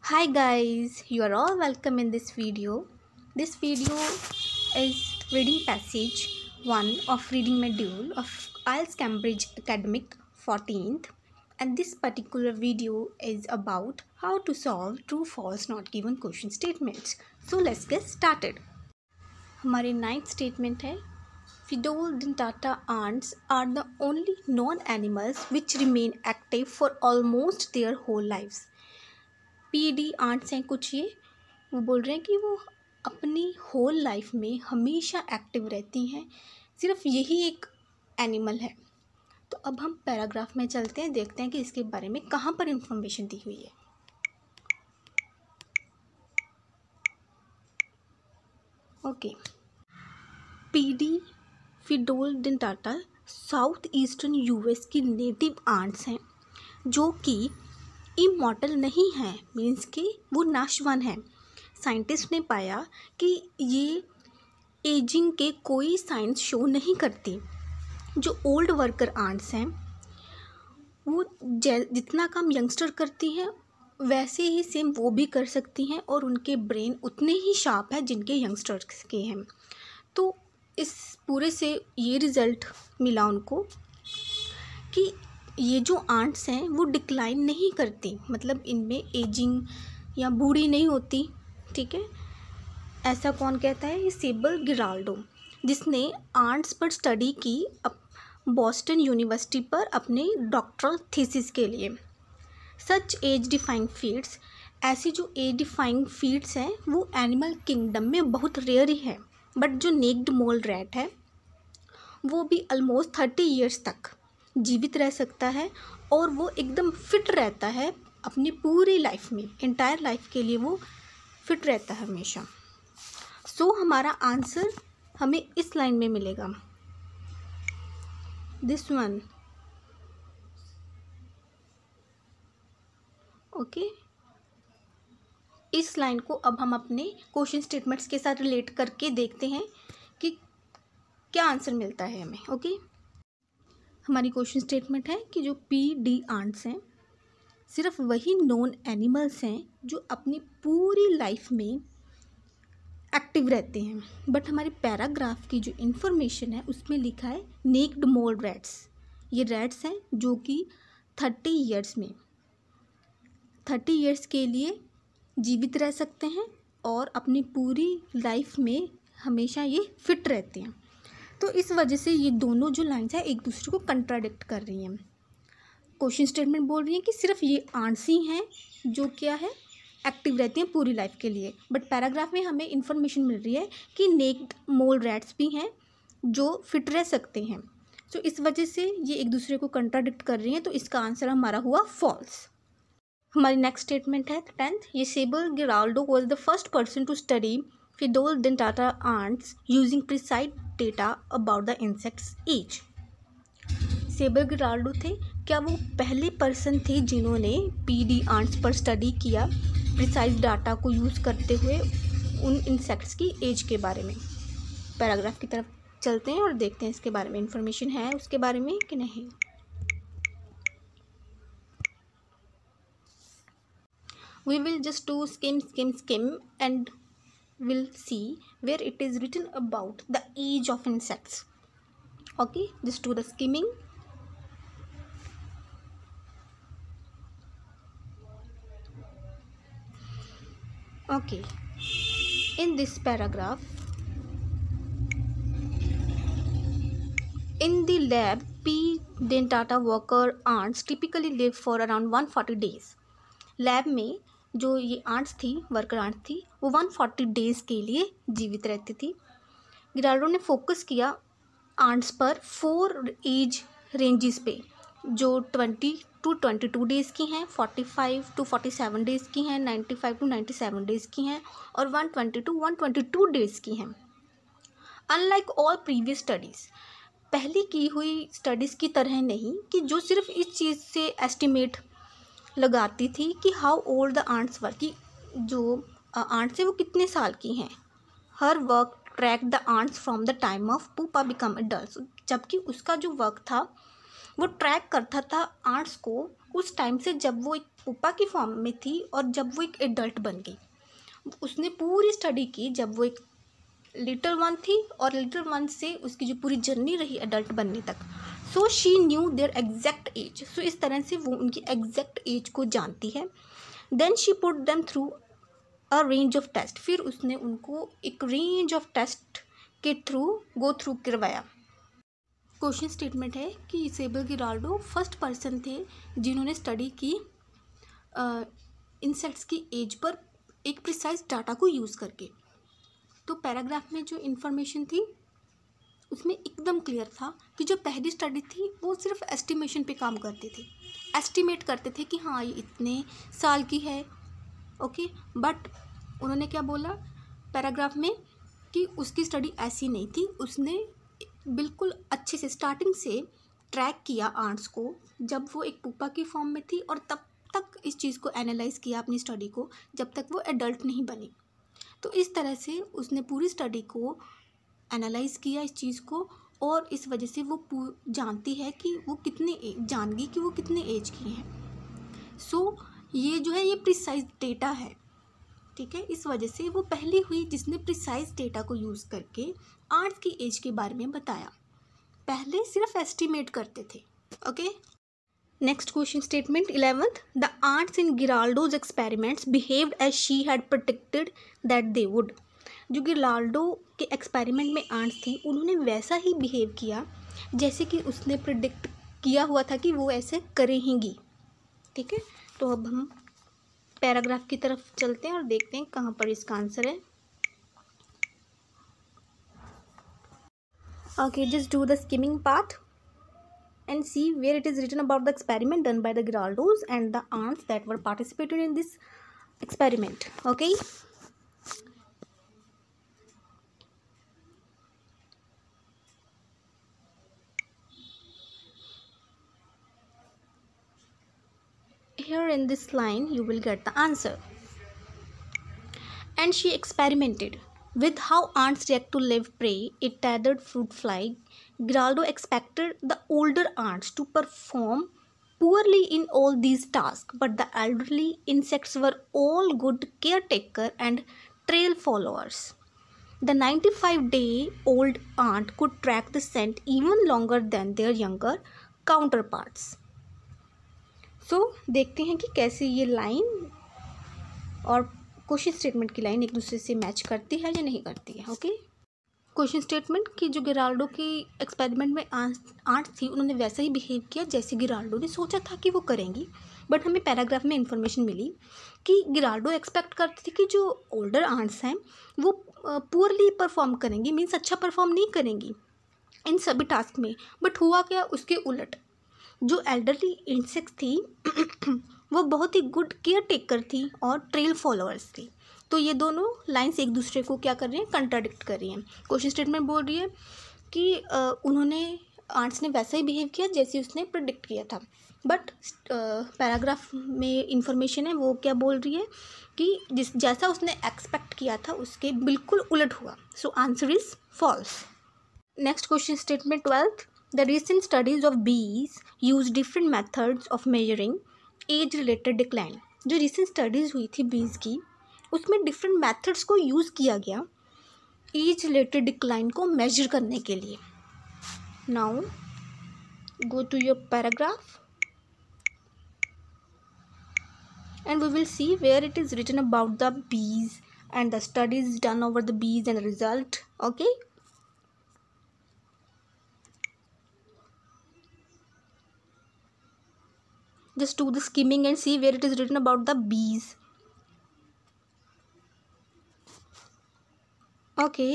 Hi guys, you are all welcome in this video. This video is reading passage 1 of reading module of IELTS Cambridge Academic 14th, and this particular video is about how to solve true false not given question statements. So let's get started. हमारे 9th statement है Fidol dentata ants are the only non-animals which remain active for almost their whole lives. पीडी ants हैं कुछ, ये वो बोल रहे हैं कि वो अपनी होल लाइफ में हमेशा एक्टिव रहती हैं, सिर्फ यही एक एनिमल है। तो अब हम पैराग्राफ में चलते हैं, देखते हैं कि इसके बारे में कहाँ पर इंफॉर्मेशन दी हुई है। Okay, PD Pheidole dentata south eastern US की नेटिव आंट्स हैं जो कि इमॉर्टल नहीं है, मीन्स कि वो नाशवान है। साइंटिस्ट ने पाया कि ये एजिंग के कोई साइंस शो नहीं करती। जो ओल्ड वर्कर आंट्स हैं वो जितना काम यंगस्टर करती हैं वैसे ही सेम वो भी कर सकती हैं और उनके ब्रेन उतने ही शार्प है जिनके यंगस्टर्स के हैं। तो इस पूरे से ये रिज़ल्ट मिला उनको कि ये जो आंट्स हैं वो डिक्लाइन नहीं करती, मतलब इनमें एजिंग या बूढ़ी नहीं होती। ठीक है, ऐसा कौन कहता है? ये सेबल गिराल्डो, जिसने आंट्स पर स्टडी की बॉस्टन यूनिवर्सिटी पर अपने डॉक्टरल थीसिस के लिए। सच एज डिफाइंग फीट्स, ऐसी जो एज डिफाइंग फीट्स हैं वो एनिमल किंगडम में बहुत रेयर ही है। बट जो नेक्ड मोल रैट है वो भी ऑलमोस्ट 30 ईयर्स तक जीवित रह सकता है और वो एकदम फिट रहता है अपनी पूरी लाइफ में, एंटायर लाइफ के लिए वो फिट रहता है हमेशा। सो हमारा आंसर हमें इस लाइन में मिलेगा, दिस वन। ओके, इस लाइन को अब हम अपने क्वेश्चन स्टेटमेंट्स के साथ रिलेट करके देखते हैं कि क्या आंसर मिलता है हमें। ओके, हमारी क्वेश्चन स्टेटमेंट है कि जो पीडी आंट्स हैं सिर्फ वही नॉन एनिमल्स हैं जो अपनी पूरी लाइफ में एक्टिव रहते हैं। बट हमारे पैराग्राफ की जो इन्फॉर्मेशन है उसमें लिखा है नेक्ड मोल रैट्स। ये रैट्स हैं जो कि 30 ईयर्स के लिए जीवित रह सकते हैं और अपनी पूरी लाइफ में हमेशा ये फिट रहते हैं। तो इस वजह से ये दोनों जो लाइन्स हैं एक दूसरे को कंट्राडिक्ट कर रही हैं। क्वेश्चन स्टेटमेंट बोल रही है कि सिर्फ ये आंट्स ही हैं जो क्या है एक्टिव रहती हैं पूरी लाइफ के लिए, बट पैराग्राफ में हमें इंफॉर्मेशन मिल रही है कि नेक्ड मोल रैट्स भी हैं जो फिट रह सकते हैं। सो इस वजह से ये एक दूसरे को कंट्राडिक्ट कर रही हैं, तो इसका आंसर हमारा हुआ फॉल्स। हमारी नेक्स्ट स्टेटमेंट है 10th, ये Ysabel Giraldo was the first person to study Fidol dentata ants using precise data about the insect's age. Ysabel Giraldo थे, क्या वो पहले पर्सन थे जिन्होंने पीडी आंट्स पर स्टडी किया प्रिसाइज डाटा को यूज़ करते हुए उन इंसेक्ट्स की एज के बारे में। पैराग्राफ की तरफ चलते हैं और देखते हैं इसके बारे में इंफॉर्मेशन है उसके बारे में कि नहीं। We will just do skim and we'll see where it is written about the age of insects. Okay, just do the skimming. Okay, in this paragraph, in the lab, P. dentata worker ants typically live for around 140 days. Lab में जो ये ants थी, worker ants थी, वो 140 days के लिए जीवित रहती थी। गिराल्डो ने फोकस किया आंट्स पर 4 एज रेंजेस पे, जो 20 to 22 डेज़ की हैं, 45 to 47 डेज़ की हैं, 95 to 97 डेज़ की हैं और 120 to 122 डेज़ की हैं। अनलाइक ऑल प्रीवियस स्टडीज़, पहले की हुई स्टडीज़ की तरह नहीं कि जो सिर्फ इस चीज़ से एस्टिमेट लगाती थी कि how old the ants were, कि जो आंट्स है वो कितने साल की हैं। Her work track the ants from the time of pupa become adult, जबकि उसका जो वर्क था वो ट्रैक करता था आंट्स को उस टाइम से जब वो एक पुप्पा की फॉर्म में थी और जब वो एक एडल्ट बन गई। उसने पूरी स्टडी की जब वो एक लिटिल वन थी और लिटिल वन से उसकी जो पूरी जर्नी रही एडल्ट बनने तक। So she knew their exact age. So इस तरह से वो उनकी एग्जैक्ट एज को जानती है। Then she put them through a range of test. फिर उसने उनको एक रेंज ऑफ टेस्ट के थ्रू गो थ्रू करवाया। क्वेश्चन स्टेटमेंट है कि इसेबेल गिराल्डो फर्स्ट पर्सन थे जिन्होंने स्टडी की इंसेक्ट्स की एज पर एक प्रिसाइज डाटा को यूज़ करके। तो पैराग्राफ में जो इन्फॉर्मेशन थी उसमें एकदम क्लियर था कि जो पहली स्टडी थी वो सिर्फ एस्टिमेशन पे काम करते थे, एस्टिमेट करते थे कि हाँ ये इतने साल की है, ओके। बट उन्होंने क्या बोला पैराग्राफ में कि उसकी स्टडी ऐसी नहीं थी। उसने बिल्कुल अच्छे से स्टार्टिंग से ट्रैक किया आंट्स को जब वो एक पुप्पा की फॉर्म में थी और तब तक इस चीज़ को एनालाइज किया अपनी स्टडी को जब तक वो एडल्ट नहीं बनी। तो इस तरह से उसने पूरी स्टडी को एनालाइज किया इस चीज़ को, और इस वजह से वो जानती है कि वो जान गई कि वो कितने एज की हैं। सो ये जो है ये प्रिसाइज डेटा है, ठीक है। इस वजह से वो पहली हुई जिसने प्रिसाइज डेटा को यूज़ करके आंट्स की एज के बारे में बताया। पहले सिर्फ एस्टिमेट करते थे, okay. Next question statement 11th, the ants in Giraldo's experiments behaved as she had predicted that they would. जो गिराल्डो के एक्सपेरिमेंट में आंट्स थी उन्होंने वैसा ही बिहेव किया जैसे कि उसने प्रेडिक्ट किया हुआ था कि वो ऐसे करेंगी, ठीक है। तो अब हम पैराग्राफ की तरफ चलते हैं और देखते हैं कहाँ पर इसका आंसर है। Okay, just do the skimming part and see where it is written about the experiment done by the Giraldos and the ants that were participated in this experiment, okay. Here in this line you will get the answer. And she experimented with how ants react to live prey. It tethered fruit fly. Giraldo expected the older ants to perform poorly in all these tasks, but the elderly insects were all good caretaker and trail followers. The 95-day-old ant could track the scent even longer than their younger counterparts. So देखते हैं कि कैसे ये line और question statement की line एक दूसरे से मैच करती है या नहीं करती है, ओके। क्वेश्चन स्टेटमेंट कि जो गिराल्डो की एक्सपेरिमेंट में आंट्स थी उन्होंने वैसा ही बिहेव किया जैसे गिराल्डो ने सोचा था कि वो करेंगी। बट हमें पैराग्राफ में इन्फॉर्मेशन मिली कि गिराल्डो एक्सपेक्ट करती थी कि जो ओल्डर आंट्स हैं वो पुअरली परफॉर्म करेंगी, मीन्स अच्छा परफॉर्म नहीं करेंगी इन सभी टास्क में। बट हुआ क्या, उसके उलट जो एल्डरली इंसेक्ट थी वो बहुत ही गुड केयर टेकर थी और ट्रेल फॉलोअर्स थी। तो ये दोनों लाइंस एक दूसरे को क्या कर रही हैं, कंट्राडिक्ट कर रही हैं। क्वेश्चन स्टेटमेंट बोल रही है कि उन्होंने आंट्स ने वैसा ही बिहेव किया जैसे उसने प्रेडिक्ट किया था। बट पैराग्राफ में इंफॉर्मेशन है वो क्या बोल रही है कि जैसा उसने एक्सपेक्ट किया था उसके बिल्कुल उलट हुआ। So answer is false. Next question statement 12th, the recent studies of bees use different methods of measuring age related decline. जो रिसेंट स्टडीज़ हुई थी बीज की उसमें डिफरेंट मेथड्स को यूज़ किया गया एज रिलेटेड डिक्लाइन को मेजर करने के लिए। Now go to your paragraph and we will see where it is written about the bees and the studies done over the bees and the result, okay. Just do the skimming and see where it is written about the bees, okay.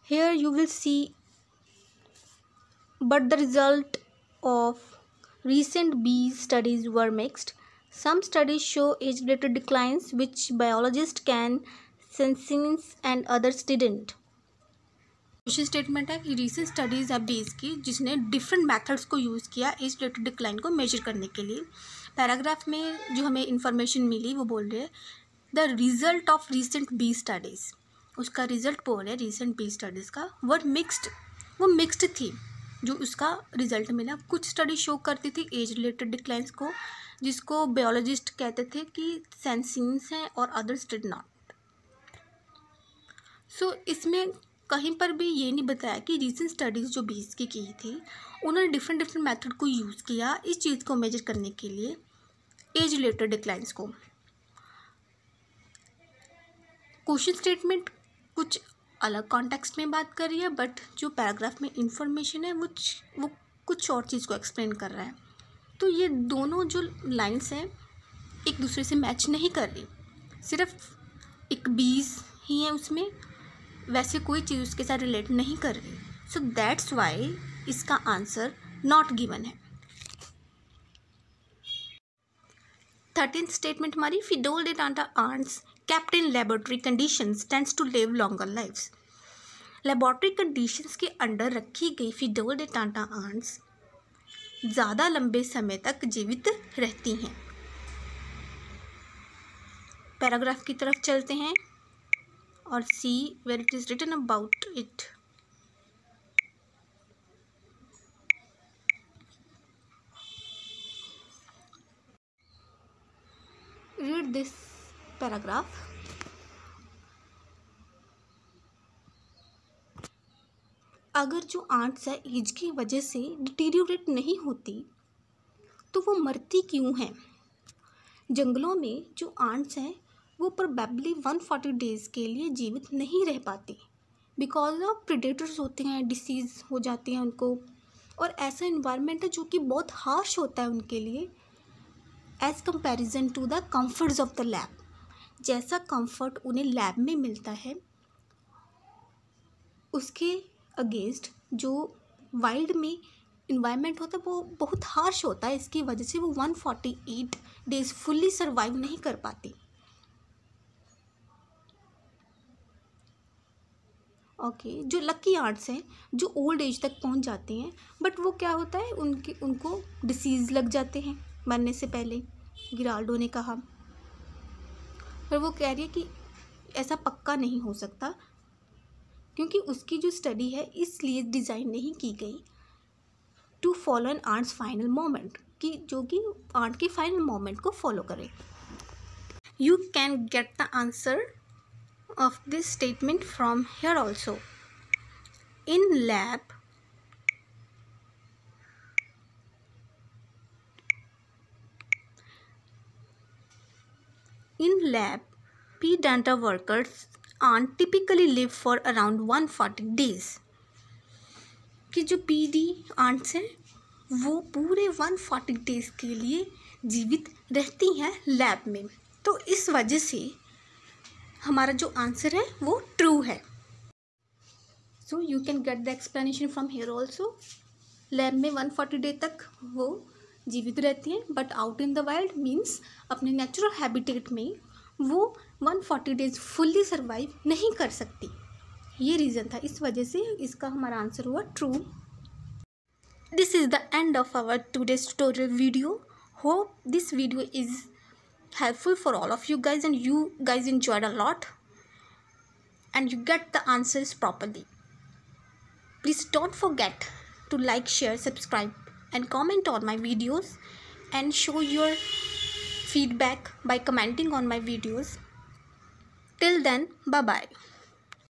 Here you will see, but the result of recent bees studies were mixed. Some studies show age-related declines which biologists can sense and others didn't. Question statement है कि recent studies है बीज की जिसने different methods को use किया as related decline को measure करने के लिए। पैराग्राफ में जो हमें इंफॉर्मेशन मिली वो बोल रहे हैं the result of recent bee studies. उसका रिजल्ट बोल रहे हैं रीसेंट बी स्टडीज़ का वर्ड मिक्स्ड, वो मिक्स्ड थी जो उसका रिजल्ट मिला। कुछ स्टडी शो करती थी एज रिलेटेड डिक्लाइंस को जिसको बायोलॉजिस्ट कहते थे कि सेंसिन्स हैं और अदर्स डिड नॉट। सो इसमें कहीं पर भी ये नहीं बताया कि रीसेंट स्टडीज़ जो 20 की थी उन्होंने डिफरेंट मेथड को यूज़ किया इस चीज़ को मेजर करने के लिए, एज रिलेटेड डिक्लाइंस को। क्वेश्चन स्टेटमेंट कुछ अलग कॉन्टेक्स्ट में बात कर रही है, बट जो पैराग्राफ में इंफॉर्मेशन है वो कुछ और चीज़ को एक्सप्लेन कर रहा है। तो ये दोनों जो लाइंस हैं एक दूसरे से मैच नहीं कर रही, सिर्फ एक 20 ही है उसमें, वैसे कोई चीज़ उसके साथ रिलेट नहीं कर रही। सो दैट्स वाई इसका आंसर नॉट गिवन है। 13th स्टेटमेंट हमारी, फिडोल डे टाटा ants kept in laboratory conditions tends to live longer lives। Laboratory conditions के अंडर रखी गई फिडोल डे टाटा आंट्स ज़्यादा लंबे समय तक जीवित रहती हैं। पैराग्राफ की तरफ चलते हैं और see where it is written about it. Read this paragraph. अगर जो आंट्स है एज की वजह से डिटीरियोरेट नहीं होती तो वो मरती क्यों हैं? जंगलों में जो आंट्स हैं वो प्रोबेबली 140 डेज़ के लिए जीवित नहीं रह पाती बिकॉज ऑफ प्रेडेटर्स होते हैं, डिसीज़ हो जाती हैं उनको, और ऐसा इन्वायरमेंट है जो कि बहुत हार्श होता है उनके लिए as comparison to the comforts of the lab. जैसा कंफर्ट उन्हें लैब में मिलता है उसके अगेंस्ट जो वाइल्ड में इन्वायरमेंट होता है वो बहुत हार्श होता है। इसकी वजह से वो 148 डेज़ फुल्ली सर्वाइव नहीं कर पाती। ओके, जो लकी आंट्स हैं जो ओल्ड एज तक पहुंच जाते हैं, बट वो क्या होता है उनको डिसीज़ लग जाते हैं मरने से पहले, गिराल्डो ने कहा। पर वो कह रही है कि ऐसा पक्का नहीं हो सकता क्योंकि उसकी जो स्टडी है इसलिए डिज़ाइन नहीं की गई to follow an ant's final moment, कि जो कि आंट के फाइनल मोमेंट को फॉलो करे। You can get the answer of this statement from here also। in lab P-Danta workers ant typically live for around 140 days। कि जो PD ants हैं वो पूरे 140 डेज के लिए जीवित रहती हैं लैब में। तो इस वजह से हमारा जो आंसर है वो ट्रू है। So you can get the explanation from here also. Lab में 140 डे तक वो जीवित रहती हैं, but out in the wild means अपने नेचुरल हैबिटेट में वो 140 डेज फुल्ली सर्वाइव नहीं कर सकती। ये रीज़न था, इस वजह से इसका हमारा आंसर हुआ true. This is the end of our today's tutorial video. Hope this video is helpful for all of you guys and you guys enjoyed a lot and you get the answers properly. Please don't forget to like, share, subscribe and comment on my videos and show your feedback by commenting on my videos. Till then, bye bye.